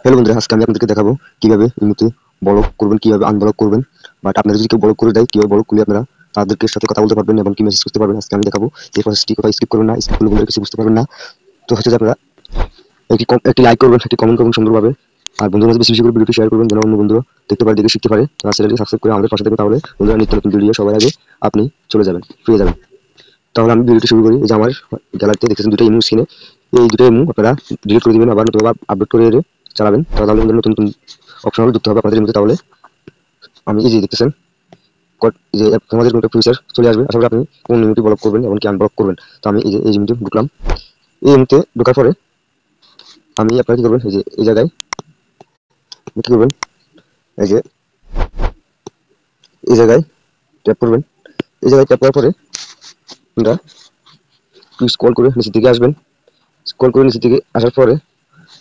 Hello বন্ধুরা, আজকে আমি আপনাদেরকে দেখাবো কিভাবে ইমোতে ব্লক করবেন, কিভাবে আনব্লক করবেন। বাট আপনারা যদি কেউ ব্লক করে দেয়, কিভাবে ব্লক করলে আপনারা তাদেরকে সাথে কথা বলতে পারবেন এবং কি মেসেজ করতে পারবেন আজকে আমি দেখাবো। এই প্রসেসটি কোথাও স্কিপ করবেন না, স্কিপ করলে বন্ধুরা কিছু বুঝতে পারবেন না। তো হচ্ছে যে আপনারা একটি লাইক করবেন, একটি কমেন্ট করবেন সুন্দরভাবে, আর বন্ধুদের মাঝে বেশি বেশি করে ভিডিওটি শেয়ার করবেন যেন অন্য বন্ধুরা দেখতে পারে, দেখে শিখতে পারে। আর চ্যানেলটি সাবস্ক্রাইব করে আমাদের পাশে থাকবেন, তাহলে বন্ধুরা নিত্য নতুন ভিডিও সবার আগে আপনি চলে যাবেন, পেয়ে যাবেন। তাহলে আমি ভিডিওটি শুরু করি। এই যে আমার গ্যালারিতে দেখতেছেন দুটো ইমো স্ক্রিনে, এই দুটো ইমো আপনারা ডিলিট করে দিবেন, আবার নতুন আপলোড করে চালাবেন। তাহলে নতুন নতুন অপশন যুক্ত হবে আপনাদের ইমোতে। তাহলে আমি এই যে দেখতেছেন যে আমাদের কোনো ফিচার চলে আসবে, আশা করি আপনি কোন ইমোটি ব্লক করবেন এবং কি আনব্লক করবেন। তো আমি এই যে এই ইমোতে ঢুকলাম। এই ইমোতে ঢোকার পরে আমি আপনারা কি করবেন, এই যে এই জায়গায় কি করবেন, এই যে এই জায়গায় ট্যাপ করবেন। এই জায়গায় ট্যাপ করার পরে আপনারা স্ক্রল করে নিচের দিকে আসবেন। স্ক্রল করে নিচের দিকে আসার পরে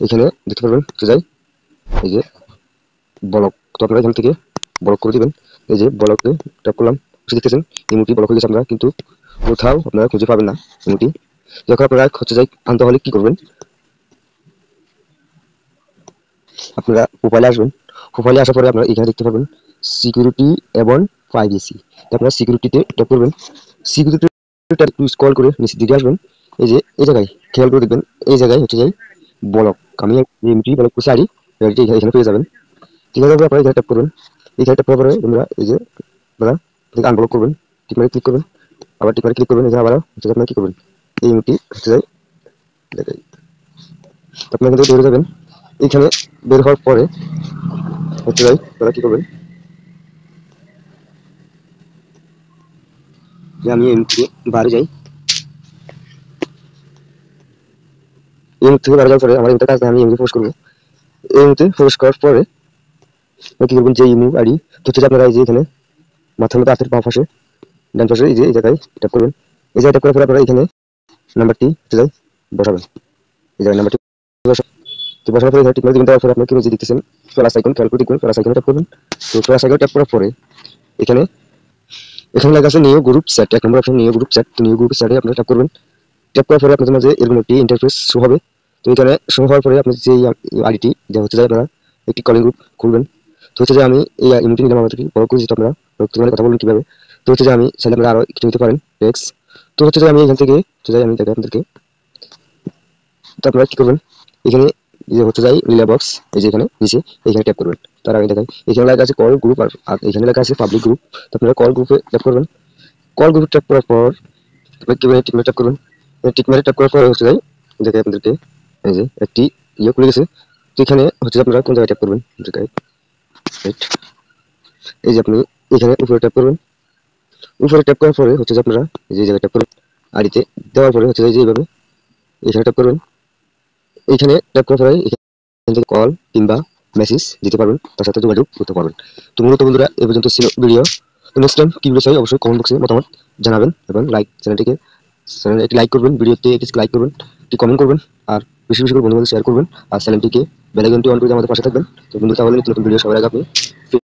এখানে দেখতে পারবেন যে যাই এই যে ব্লক। তো আপনারা এখান থেকে ব্লক করে দিবেন। এই যে ব্লকে ট্যাপ করলাম, দেখতেছেন ইমোটি ব্লক হয়ে গেছে। আপনারা কিন্তু কোথাও আপনারা খুঁজে পাবেন না ইমোটি। যখন আপনারা হচ্ছে যাই আনতে হলে কি করবেন, আপনারা প্রোফাইলে আসবেন। প্রোফাইলে আসার পরে আপনারা এখানে দেখতে পাবেন সিকিউরিটি এবং প্রাইভেসি। আপনারা সিকিউরিটিতে ট্যাপ করবেন। সিকিউরিটি স্ক্রল করে নিচের দিকে আসবেন। এই যে এই জায়গায় খেয়াল করে দেখবেন, এই জায়গায় হচ্ছে যাই ব্লক। আমি ইমোটি ব্লক করছি আইডি, এখানে পেয়ে যাবেন। ঠিক আছে, আপনারা এখানে ট্যাপ করবেন। এখানে ট্যাপ করার পরে আমরা এই যে আপনারা আনব্লক করবেন, টিকমারে ক্লিক করবেন, আবার টিকমারে ক্লিক করবেন। এখানে আবার হচ্ছে আপনারা কি করবেন, এই ইমোটি হচ্ছে যাই দেখাই। আপনারা কিন্তু বের হয়ে যাবেন। এখানে বের হওয়ার পরে হচ্ছে যাই আপনারা কি করবেন, যে আমি এই থেকে বাইরে যাই। এই থেকে বাইরে যাওয়ার পরে আমার ইমোটার কাজ আমি এমনি প্রবেশ করবো। এই মুহূর্তে প্রবেশ করার পরে কি করবেন, যে ইমো আইডি হচ্ছে আপনারা এই যে এখানে মাথার মধ্যে হাতের বাম পাশে ডান পাশে এই যে এই জায়গায় ট্যাপ করবেন। এই জায়গায় ট্যাপ করার পরে আপনারা এখানে নাম্বারটি হচ্ছে যাই বসাবেন। এই জায়গায় নাম্বারটি বসানোর পরে টিক মার্ক দিবেন। তারপরে আপনারা কি যে দেখতেছেন প্লাস আইকন, খেয়াল করে দেখবেন প্লাস আইকনে ট্যাপ করবেন। তো প্লাস আইকনে ট্যাপ করার পরে এখানে এখানে লেখা আছে নিউ গ্রুপ চ্যাট, 1 নম্বর অপশন নিউ গ্রুপ চ্যাট। তো নিউ গ্রুপ চ্যাটে আপনারা ট্যাপ করবেন। ট্যাপ করার পরে আপনাদের মাঝে এরকম একটি ইন্টারফেস শো হবে। তো এখানে শো হওয়ার পরে আপনি যে আইডিটি যা হচ্ছে যে আপনারা একটি কলিং গ্রুপ খুলবেন। তো হচ্ছে যে আমি এই ইমোটি নিলাম, আমাদেরকে বড় করে যেটা আপনারা কথা বলুন কিভাবে। তো হচ্ছে যে আমি চাইলে আপনারা আরো কিছু নিতে পারেন টেক্স। তো হচ্ছে যে আমি এখান থেকে হচ্ছে যে আমি দেখাই আপনাদেরকে। তো আপনারা কি করবেন, এখানে যে হচ্ছে যাই নীলা বক্স, এই যে এখানে নিচে এখানে ট্যাপ করবেন। তার আগে দেখাই এখানে লেখা আছে কল গ্রুপ, আর এখানে লেখা আছে পাবলিক গ্রুপ। তো আপনারা কল গ্রুপে ট্যাপ করবেন। কল গ্রুপে ট্যাপ করার পর আপনারা কি করবেন, টিকমারে ট্যাপ করবেন। টিকমারে ট্যাপ করার পর হচ্ছে যাই দেখাই আপনাদেরকে, এই যে একটি খুলে গেছে। তো এখানে হচ্ছে আপনারা কোন জায়গায় ট্যাপ করবেন, দেখাই এই যে আপনি এখানে উপরে ট্যাপ করবেন। উপরে ট্যাপ করার পরে হচ্ছে যে আপনারা এই যে জায়গায় ট্যাপ করবেন, আইডিতে দেওয়ার পরে হচ্ছে যে এইভাবে এখানে ট্যাপ করবেন। এখানে ট্যাপ করার পরে এখান থেকে কল কিংবা মেসেজ দিতে পারবেন, তার সাথে যোগাযোগ করতে পারবেন। তো মূলত বন্ধুরা এই পর্যন্ত ছিল ভিডিও। তো নেক্সট টাইম কি ভিডিও চাই অবশ্যই কমেন্ট বক্সে মতামত জানাবেন এবং চ্যানেলটি একটি লাইক করবেন, ভিডিওতে একটি লাইক করবেন, একটি কমেন্ট করবেন, আর বেশি বেশি করে বন্ধুদের শেয়ার করবেন, আর চ্যানেলটিকে বেল আইকনটি অন করে আমাদের পাশে থাকবেন। তো বন্ধু তাহলে নতুন ভিডিও সবার আগে আপনি